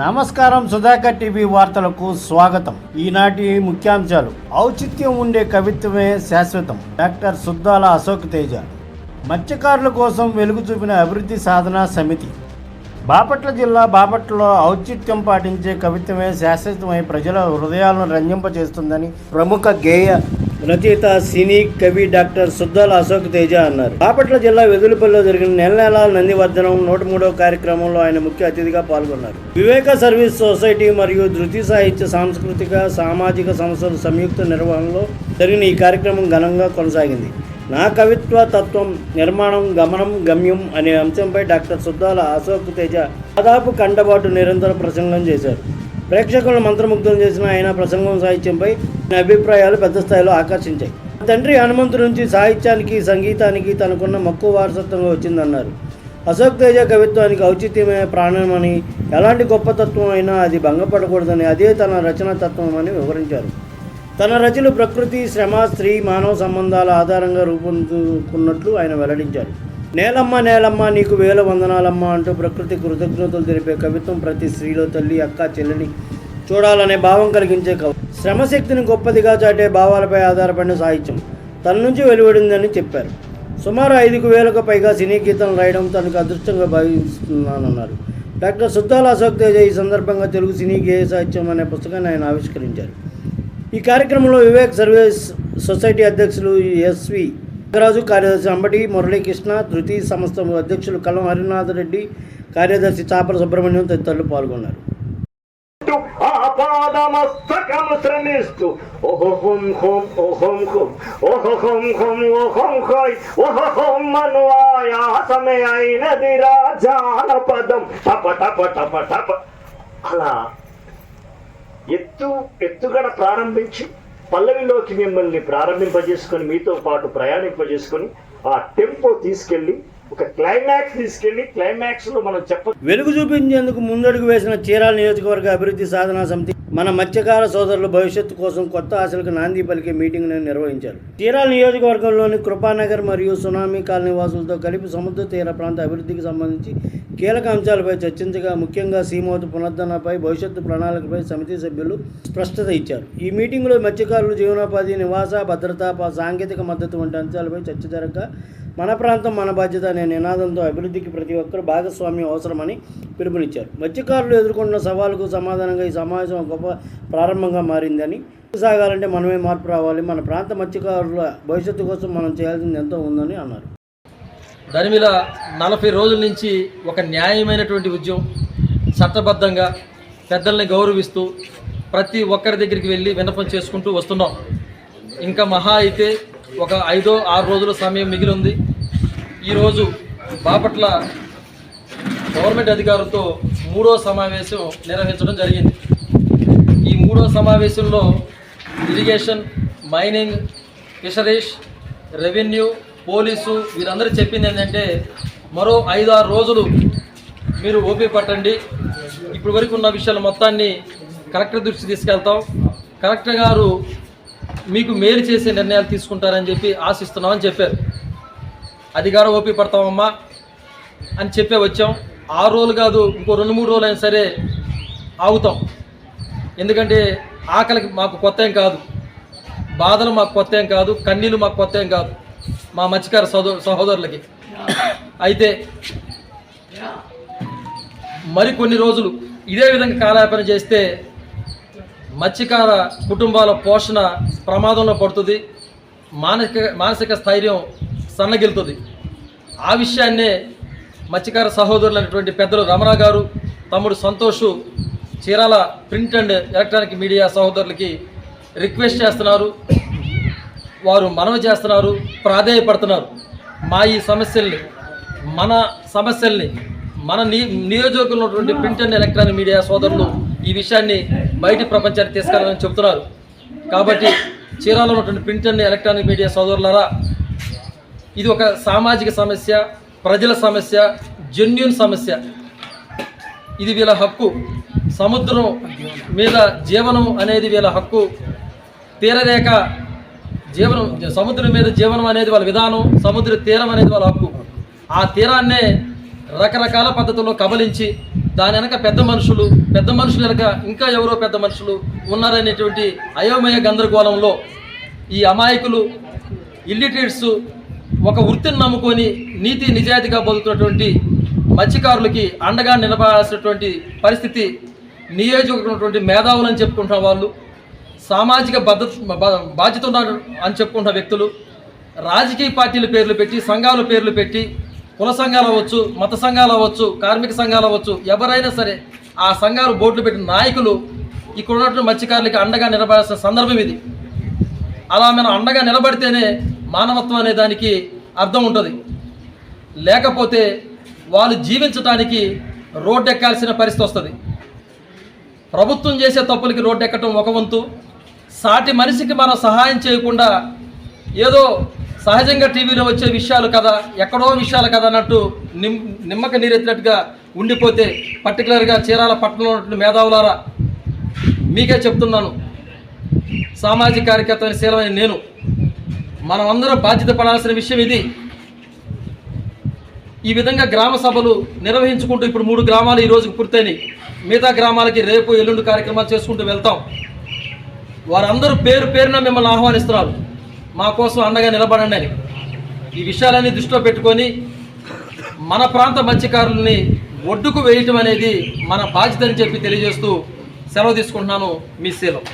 నమస్కారం. సుధాకర్ టీవీ వార్తలకు స్వాగతం. ఈనాటి ముఖ్యాంశాలు. ఔచిత్యం ఉండే కవిత్వమే శాశ్వతం. డాక్టర్ సుద్దాల అశోక్ తేజ. మత్స్యకారుల కోసం వెలుగు చూపిన అభివృద్ధి సాధనా సమితి. బాపట్ల జిల్లా బాపట్లలో ఔచిత్యం పాటించే కవిత్వమే శాశ్వతమై ప్రజల హృదయాలను రంజింపచేస్తుందని ప్రముఖ గేయ రచయిత సినీ కవి డాక్టర్ సుద్దాల అశోక్ తేజ అన్నారు. బాపట్ల జిల్లా వెదులుపల్లిలో జరిగిన నెల నందివర్ధనం 103వ కార్యక్రమంలో ఆయన ముఖ్య అతిథిగా పాల్గొన్నారు. వివేక సర్వీస్ సొసైటీ మరియు ధృతి సాహిత్య సాంస్కృతిక సామాజిక సంస్థల సంయుక్త నిర్వహణలో జరిగిన ఈ కార్యక్రమం ఘనంగా కొనసాగింది. నా కవిత్వ తత్వం నిర్మాణం గమనం గమ్యం అనే అంశంపై డాక్టర్ సుద్దాల అశోక్ తేజ దాదాపు కండబాటు నిరంతర ప్రసంగం చేశారు. ప్రేక్షకులను మంత్రముగ్ధం చేసిన ఆయన ప్రసంగం సాహిత్యంపై అభిప్రాయాలు పెద్ద స్థాయిలో ఆకర్షించాయి. తండ్రి హనుమంతు నుంచి సాహిత్యానికి సంగీతానికి తనకున్న మక్కువ వారసత్వంగా వచ్చిందన్నారు. అశోక్ తేజ కవిత్వానికి ఔచిత్యమే ప్రాణమని, ఎలాంటి గొప్ప తత్వం అయినా అది భంగపడకూడదని, అదే తన రచనా తత్వం అని వివరించారు. తన రచనలు ప్రకృతి, శ్రమ, స్త్రీ, మానవ సంబంధాల ఆధారంగా రూపొందుకున్నట్లు ఆయన వెల్లడించారు. నేలమ్మ నేలమ్మ నీకు వేల వందనాలమ్మ అంటూ ప్రకృతి కృతజ్ఞతలు తెలిపే కవిత్వం ప్రతి స్త్రీలో తల్లి, అక్క, చెల్లిని చూడాలనే భావం కలిగించే కవి. శ్రమశక్తిని గొప్పదిగా చాటే భావాలపై ఆధారపడిన సాహిత్యం తన నుంచి వెలువడిందని చెప్పారు. సుమారు 5,000కు పైగా సినీ గీతాలను రాయడం తనకు అదృష్టంగా భావిస్తున్నానన్నారు. డాక్టర్ సుద్దాల అశోక్ తేజ ఈ సందర్భంగా తెలుగు సినీ గేయ సాహిత్యం అనే పుస్తకాన్ని ఆయన ఆవిష్కరించారు. ఈ కార్యక్రమంలో వివేక్ సర్వీస్ సొసైటీ అధ్యక్షులు ఎస్వి నాగరాజు, కార్యదర్శి అంబటి మురళీకృష్ణ, ధృతి సంస్థ అధ్యక్షులు కలం హరినాథ్ రెడ్డి, కార్యదర్శి చాపల సుబ్రహ్మణ్యం తదితరులు పాల్గొన్నారు. అలా ఎత్తుగడ ప్రారంభించి పల్లవిలోకి మిమ్మల్ని ప్రారంభింపజేసుకొని మీతో పాటు ప్రయాణింపజేసుకొని ఆ టెంపో తీసుకెళ్ళి ఒక క్లైమాక్స్లో మనం వెలుగు చూపించేందుకు ముందడుగు వేసిన చీరాల నియోజకవర్గ అభివృద్ధి సాధనా సమితి మన మత్స్యకార సోదరుల భవిష్యత్తు కోసం కొత్త ఆశలకు నాంది పలికే మీటింగ్ను నిర్వహించారు. చీరాల నియోజకవర్గంలోని కృపానగర్ మరియు సునామీ కాలనీ వాసులతో కలిపి సముద్ర తీర ప్రాంత అభివృద్ధికి సంబంధించి కీలక అంశాలపై చర్చించగా ముఖ్యంగా సీమోతు పునరుద్ధరణపై భవిష్యత్తు ప్రణాళికపై సమితి సభ్యులు స్పష్టత ఇచ్చారు. ఈ మీటింగ్లో మత్స్యకారులు జీవనోపాధి, నివాస భద్రత, సాంకేతిక మద్దతు వంటి అంశాలపై చర్చ జరగగా మన ప్రాంతం మన బాధ్యత అనే నినాదంతో అభివృద్ధికి ప్రతి ఒక్కరు భాగస్వామ్యం అవసరమని పిలుపునిచ్చారు. మత్స్యకారులు ఎదుర్కొంటున్న సవాలుకు సమాధానంగా ఈ సమావేశం గొప్ప ప్రారంభంగా మారిందని, సాగాలంటే మనమే మార్పు రావాలి, మన ప్రాంత మత్స్యకారుల భవిష్యత్తు కోసం మనం చేయాల్సింది ఎంతో ఉందని అన్నారు. దాని మీద 40 రోజుల నుంచి ఒక న్యాయమైనటువంటి ఉద్యమం, చట్టబద్ధంగా పెద్దల్ని గౌరవిస్తూ ప్రతి ఒక్కరి దగ్గరికి వెళ్ళి విన్నపం చేసుకుంటూ వస్తున్నాం. ఇంకా మహా అయితే ఒక 5-6 రోజుల సమయం మిగిలి ఉంది. ఈరోజు బాపట్ల గవర్నమెంట్ అధికారులతో 3వ సమావేశం నిర్వహించడం జరిగింది. ఈ 3వ సమావేశంలో irrigation, mining, fisheries, revenue, police వీరందరూ చెప్పింది ఏంటంటే మరో 5-6 రోజులు మీరు ఓపీ పట్టండి, ఇప్పటి వరకు ఉన్న విషయాలు మొత్తాన్ని కలెక్టర్ దృష్టికి తీసుకెళ్తాం, కలెక్టర్ గారు మీకు మేలు చేసే నిర్ణయాలు తీసుకుంటారని చెప్పి ఆశిస్తున్నామని చెప్పారు. అధికారం ఓపీ పడతామమ్మా అని చెప్పే వచ్చాం. 6 రోజులు కాదు, ఇంకో 2-3 రోజులు అయినా సరే ఆగుతాం. ఎందుకంటే ఆకలికి మాకు కొత్త ఏం కాదు, బాధలు మాకు కొత్త ఏం కాదు, కన్నీళ్ళు మాకు కొత్త ఏం కాదు మా మత్స్యకార సహోదరులకి. అయితే మరికొన్ని రోజులు ఇదే విధంగా కాలయాపన చేస్తే మత్స్యకార కుటుంబాల పోషణ ప్రమాదంలో పడుతుంది, మానసిక స్థైర్యం సన్నగిలుతుంది. ఆ విషయాన్నే మత్స్యకార సహోదరులు అనేటువంటి పెద్దలు రమణ గారు, తమ్ముడు Santosh Chirala print and electronic media సహోదరులకి రిక్వెస్ట్ చేస్తున్నారు, వారు మనవి చేస్తున్నారు, ప్రాధేయపడుతున్నారు. మా ఈ సమస్యల్ని, మన సమస్యల్ని మన నియోజకవర్గంలో ఉన్నటువంటి ప్రింట్ అండ్ ఎలక్ట్రానిక్ మీడియా సోదరులు ఈ విషయాన్ని బయటి ప్రపంచానికి తీసుకెళ్లాలని చెబుతున్నారు. కాబట్టి చీరాలలో ఉన్నటువంటి ప్రింట్ అండ్ ఎలక్ట్రానిక్ మీడియా సోదరులారా, ఇది ఒక సామాజిక సమస్య, ప్రజల సమస్య, జెన్యూన్ సమస్య. ఇది వీళ్ళ హక్కు. సముద్రం మీద జీవనం అనేది వీళ్ళ హక్కు. తీరరేఖ జీవనం, సముద్రం మీద జీవనం అనేది వాళ్ళ విధానం, సముద్ర తీరం అనేది వాళ్ళ హక్కు. ఆ తీరాన్నే రకరకాల పద్ధతుల్లో కబలించి దాని వెనక పెద్ద మనుషులు వెనక ఇంకా ఎవరో పెద్ద మనుషులు ఉన్నారనేటువంటి అయోమయ గందరగోళంలో ఈ అమాయకులు ఇల్లిటరేట్స్ ఒక వృత్తిని నమ్ముకొని నీతి నిజాయితీగా బతుకుతున్నటువంటి మత్స్యకారులకి అండగా నిలబడాల్సినటువంటి పరిస్థితి నియోజకవర్గం మేధావులని చెప్పుకుంటున్న వాళ్ళు, సామాజిక బాధ్యత ఉన్నారు అని చెప్పుకుంటున్న వ్యక్తులు, రాజకీయ పార్టీల పేర్లు పెట్టి, సంఘాల పేర్లు పెట్టి, కుల సంఘాలు అవ్వచ్చు, మత సంఘాలు అవ్వచ్చు, కార్మిక సంఘాలు అవ్వచ్చు, ఎవరైనా సరే ఆ సంఘాలు బోర్డులు పెట్టిన నాయకులు ఇక్కడ ఉన్నటువంటి మత్స్యకారులకి అండగా నిలబడాల్సిన సందర్భం ఇది. అలా మనం అండగా నిలబడితేనే మానవత్వం అనే దానికి అర్థం ఉంటుంది. లేకపోతే వాళ్ళు జీవించడానికి రోడ్డు ఎక్కాల్సిన పరిస్థితి వస్తుంది. ప్రభుత్వం చేసే తప్పులకి రోడ్డు ఎక్కటం ఒక వంతు, సాటి మనిషికి మనం సహాయం చేయకుండా ఏదో సహజంగా టీవీలో వచ్చే విషయాలు కదా, ఎక్కడో విషయాలు కదా అన్నట్టు నిమ్మక నీరెత్తినట్టుగా ఉండిపోతే, పర్టికులర్గా చీరాల పట్టణంలో ఉన్నటువంటి మేధావులారా మీకే చెప్తున్నాను, సామాజిక కార్యకర్త శీలమైన నేను, మనమందరం బాధ్యత పడాల్సిన విషయం ఇది. ఈ విధంగా గ్రామ సభలు నిర్వహించుకుంటూ ఇప్పుడు 3 గ్రామాలు ఈ రోజుకు పూర్తయినాయి. మిగతా గ్రామాలకి రేపు ఎల్లుండి కార్యక్రమాలు చేసుకుంటూ వెళ్తాం. వారందరూ పేరున మిమ్మల్ని ఆహ్వానిస్తున్నారు, మా కోసం అండగా నిలబడండి అని. ఈ విషయాలన్నీ దృష్టిలో పెట్టుకొని మన ప్రాంత మత్స్యకారుల్ని ఒడ్డుకు వేయటం అనేది మన బాధ్యత అని చెప్పి తెలియజేస్తూ సెలవు తీసుకుంటున్నాను. మీ శీలం.